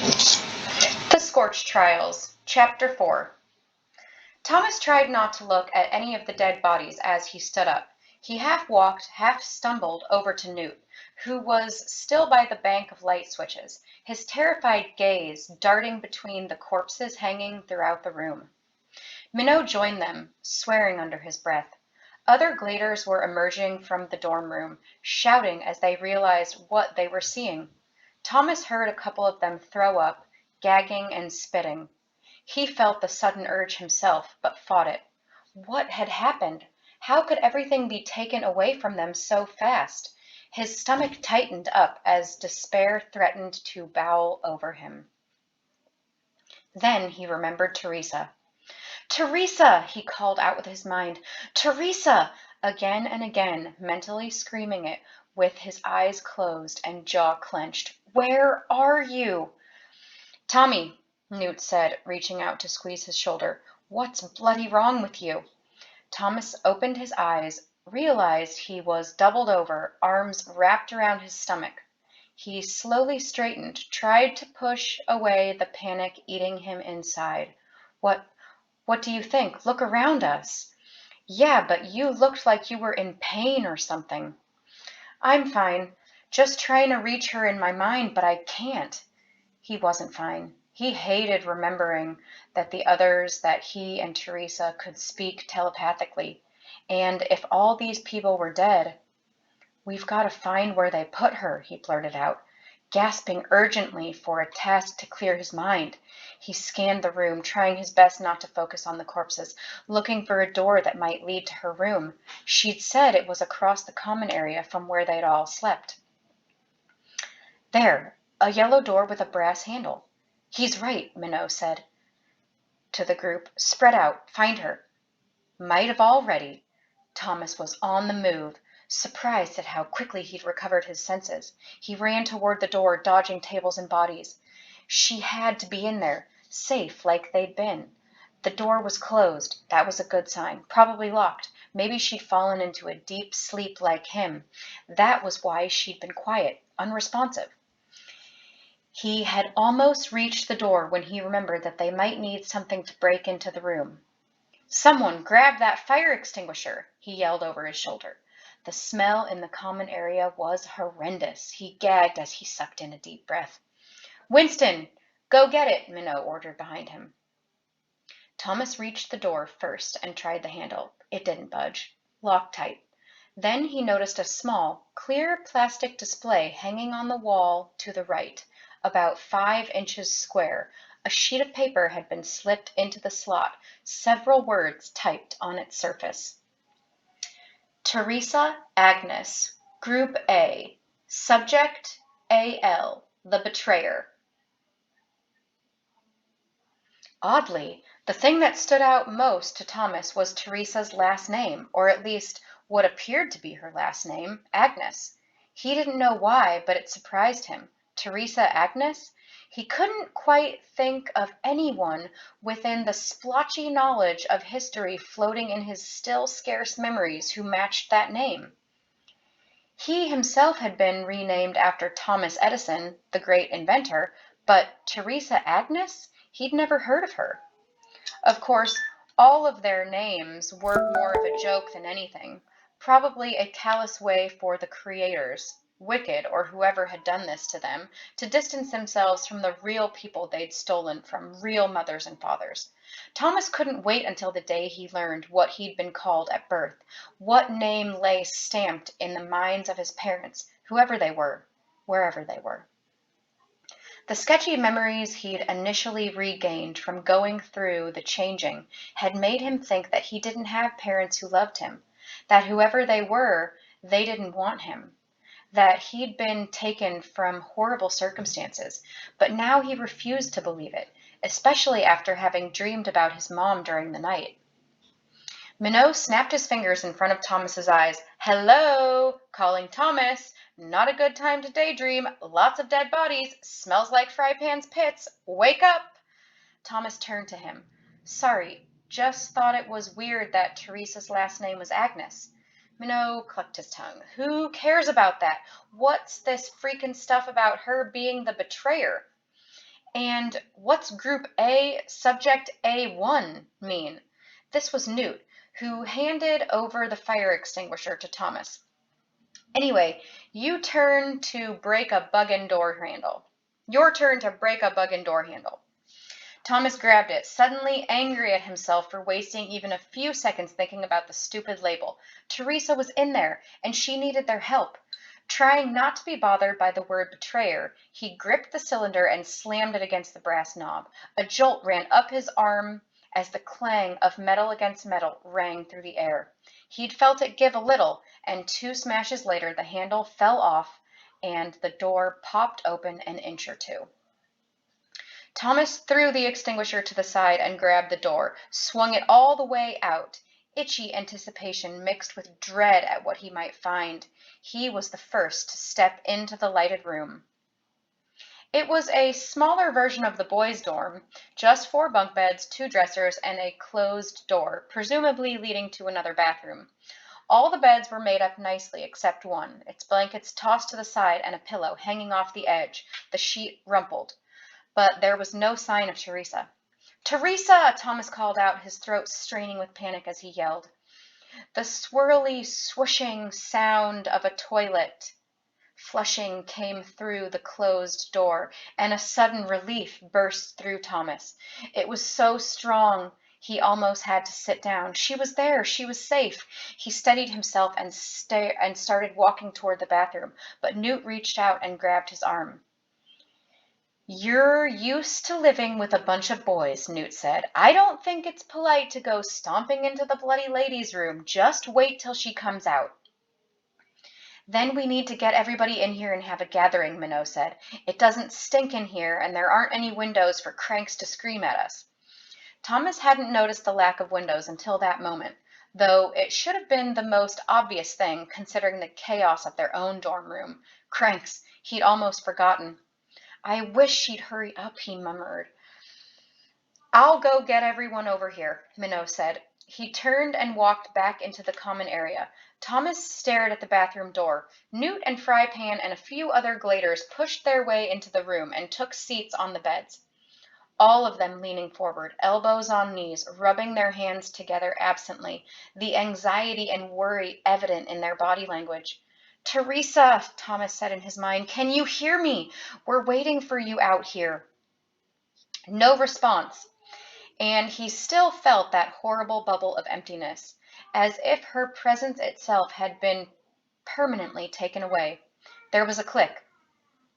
The Scorch Trials, Chapter 4. Thomas tried not to look at any of the dead bodies as he stood up. He half walked, half stumbled over to Newt, who was still by the bank of light switches, his terrified gaze darting between the corpses hanging throughout the room. Minot joined them, swearing under his breath. Other gladers were emerging from the dorm room, shouting as they realized what they were seeing. Thomas heard a couple of them throw up, gagging and spitting. He felt the sudden urge himself, but fought it. What had happened? How could everything be taken away from them so fast? His stomach tightened up as despair threatened to bowl over him. Then he remembered Teresa. Teresa! He called out with his mind. Teresa! Again and again, mentally screaming it, with his eyes closed and jaw clenched. Where are you? Tommy, Newt said, reaching out to squeeze his shoulder. What's bloody wrong with you? Thomas opened his eyes, realized he was doubled over, arms wrapped around his stomach. He slowly straightened, tried to push away the panic eating him inside. What do you think? Look around us. Yeah, but you looked like you were in pain or something. I'm fine. Just trying to reach her in my mind, but I can't. He wasn't fine. He hated remembering that the others, that he and Teresa could speak telepathically. And if all these people were dead, we've got to find where they put her, he blurted out, gasping urgently for a task to clear his mind. He scanned the room, trying his best not to focus on the corpses, looking for a door that might lead to her room. She'd said it was across the common area from where they'd all slept. There, a yellow door with a brass handle. He's right, Minot said to the group. Spread out, find her. Might have already. Thomas was on the move, surprised at how quickly he'd recovered his senses. He ran toward the door, dodging tables and bodies. She had to be in there, safe like they'd been. The door was closed. That was a good sign. Probably locked. Maybe she'd fallen into a deep sleep like him. That was why she'd been quiet, unresponsive. He had almost reached the door when he remembered that they might need something to break into the room. Someone grab that fire extinguisher, he yelled over his shoulder. The smell in the common area was horrendous. He gagged as he sucked in a deep breath. Winston, go get it, Minot ordered behind him. Thomas reached the door first and tried the handle. It didn't budge. Locked tight. Then he noticed a small, clear plastic display hanging on the wall to the right, about 5 inches square. A sheet of paper had been slipped into the slot, several words typed on its surface. Teresa Agnes, Group A, Subject AL, the Betrayer. Oddly, the thing that stood out most to Thomas was Teresa's last name, or at least what appeared to be her last name, Agnes. He didn't know why, but it surprised him. Teresa Agnes? He couldn't quite think of anyone within the splotchy knowledge of history floating in his still scarce memories who matched that name. He himself had been renamed after Thomas Edison, the great inventor, but Teresa Agnes? He'd never heard of her. Of course, all of their names were more of a joke than anything, probably a callous way for the creators, Wicked or whoever had done this to them, to distance themselves from the real people they'd stolen from, real mothers and fathers. Thomas couldn't wait until the day he learned what he'd been called at birth, what name lay stamped in the minds of his parents, whoever they were, wherever they were. The sketchy memories he'd initially regained from going through the changing had made him think that he didn't have parents who loved him, that whoever they were, they didn't want him, that he'd been taken from horrible circumstances, but now he refused to believe it, especially after having dreamed about his mom during the night. Minot snapped his fingers in front of Thomas's eyes. Hello, calling Thomas. Not a good time to daydream. Lots of dead bodies. Smells like Fry Pan's pits. Wake up! Thomas turned to him. Sorry, just thought it was weird that Teresa's last name was Agnes. Minot clucked his tongue. Who cares about that? What's this freaking stuff about her being the betrayer? And what's Group A, Subject A1 mean? This was Newt, who handed over the fire extinguisher to Thomas. Anyway, you turn to break a bug-in door handle. Your turn to break a bug-in door handle. Thomas grabbed it, suddenly angry at himself for wasting even a few seconds thinking about the stupid label. Teresa was in there, and she needed their help. Trying not to be bothered by the word betrayer, he gripped the cylinder and slammed it against the brass knob. A jolt ran up his arm as the clang of metal against metal rang through the air. He'd felt it give a little, and 2 smashes later the handle fell off and the door popped open an inch or 2. Thomas threw the extinguisher to the side and grabbed the door, swung it all the way out. Itchy anticipation mixed with dread at what he might find. He was the first to step into the lighted room. It was a smaller version of the boys' dorm, just 4 bunk beds, 2 dressers, and a closed door, presumably leading to another bathroom. All the beds were made up nicely except one, its blankets tossed to the side and a pillow hanging off the edge, the sheet rumpled. But there was no sign of Teresa. "Teresa!" Thomas called out, his throat straining with panic as he yelled. The swirly, swooshing sound of a toilet flushing came through the closed door, and a sudden relief burst through Thomas. It was so strong he almost had to sit down. She was there. She was safe. He steadied himself and started walking toward the bathroom, but Newt reached out and grabbed his arm. "You're used to living with a bunch of boys," Newt said. "I don't think it's polite to go stomping into the bloody ladies' room. Just wait till she comes out." "Then we need to get everybody in here and have a gathering," Minot said. "It doesn't stink in here, and there aren't any windows for cranks to scream at us." Thomas hadn't noticed the lack of windows until that moment, though it should have been the most obvious thing, considering the chaos of their own dorm room. Cranks, he'd almost forgotten. "I wish she'd hurry up," he murmured. "I'll go get everyone over here," Minot said. He turned and walked back into the common area. Thomas stared at the bathroom door. Newt and Frypan and a few other gladers pushed their way into the room and took seats on the beds, all of them leaning forward, elbows on knees, rubbing their hands together absently, the anxiety and worry evident in their body language. "Teresa," Thomas said in his mind, "can you hear me? We're waiting for you out here." No response, and he still felt that horrible bubble of emptiness, as if her presence itself had been permanently taken away. There was a click.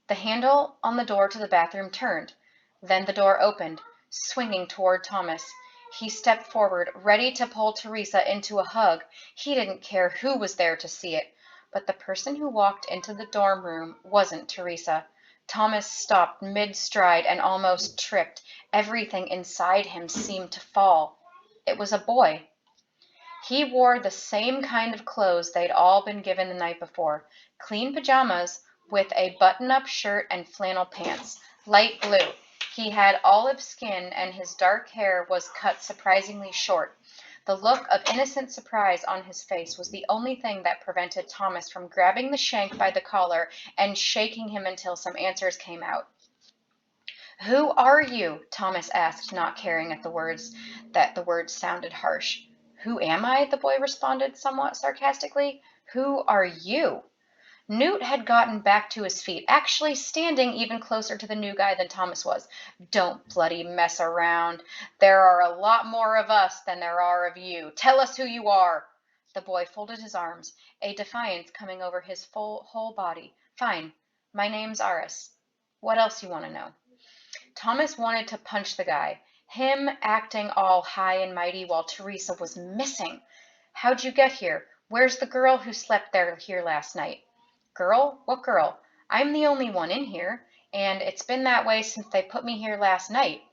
The handle on the door to the bathroom turned. Then the door opened, swinging toward Thomas. He stepped forward, ready to pull Teresa into a hug. He didn't care who was there to see it. But the person who walked into the dorm room wasn't Teresa. Thomas stopped mid-stride and almost tripped. Everything inside him seemed to fall. It was a boy. He wore the same kind of clothes they'd all been given the night before. Clean pajamas with a button-up shirt and flannel pants. Light blue. He had olive skin and his dark hair was cut surprisingly short. The look of innocent surprise on his face was the only thing that prevented Thomas from grabbing the shank by the collar and shaking him until some answers came out. "Who are you?" Thomas asked, not caring at the words sounded harsh. "Who am I?" the boy responded somewhat sarcastically. "Who are you?" Newt had gotten back to his feet, actually standing even closer to the new guy than Thomas was. "Don't bloody mess around. There are a lot more of us than there are of you. Tell us who you are." The boy folded his arms, a defiance coming over his whole body. "Fine. My name's Aris. What else you want to know?" Thomas wanted to punch the guy, him acting all high and mighty while Teresa was missing. "How'd you get here? Where's the girl who slept here last night?" "Girl? What girl? I'm the only one in here, and it's been that way since they put me here last night."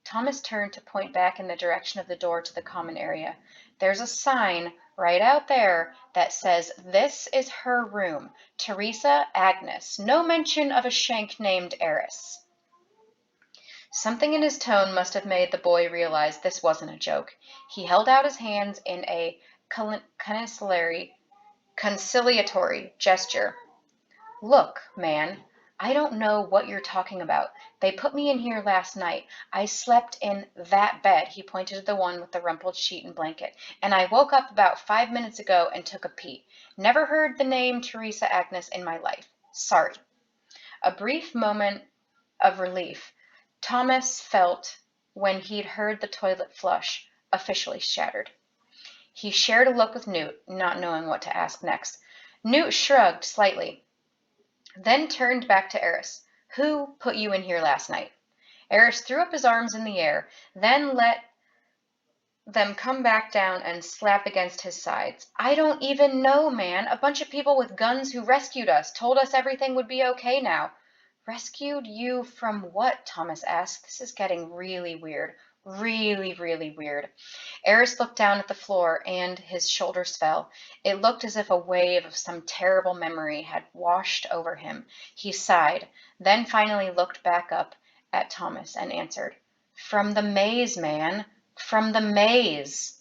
Thomas turned to point back in the direction of the door to the common area. "There's a sign right out there that says this is her room. Teresa Agnes. No mention of a shank named Eris." Something in his tone must have made the boy realize this wasn't a joke. He held out his hands in a conciliatory gesture. "Look, man, I don't know what you're talking about. They put me in here last night. I slept in that bed. He pointed to the one with the rumpled sheet and blanket. And I woke up about 5 minutes ago and took a pee. Never heard the name Teresa Agnes in my life. Sorry. A brief moment of relief Thomas felt when he'd heard the toilet flush officially shattered. He shared a look with Newt, not knowing what to ask next. Newt shrugged slightly, then turned back to Eris. Who put you in here last night? Eris threw up his arms in the air, then let them come back down and slap against his sides. I don't even know, man. A bunch of people with guns who rescued us, told us everything would be okay now. Rescued you from what? Thomas asked. This is getting really weird. Really, really weird. Eris looked down at the floor and his shoulders fell. It looked as if a wave of some terrible memory had washed over him. He sighed, then finally looked back up at Thomas and answered, From the maze, man. From the maze.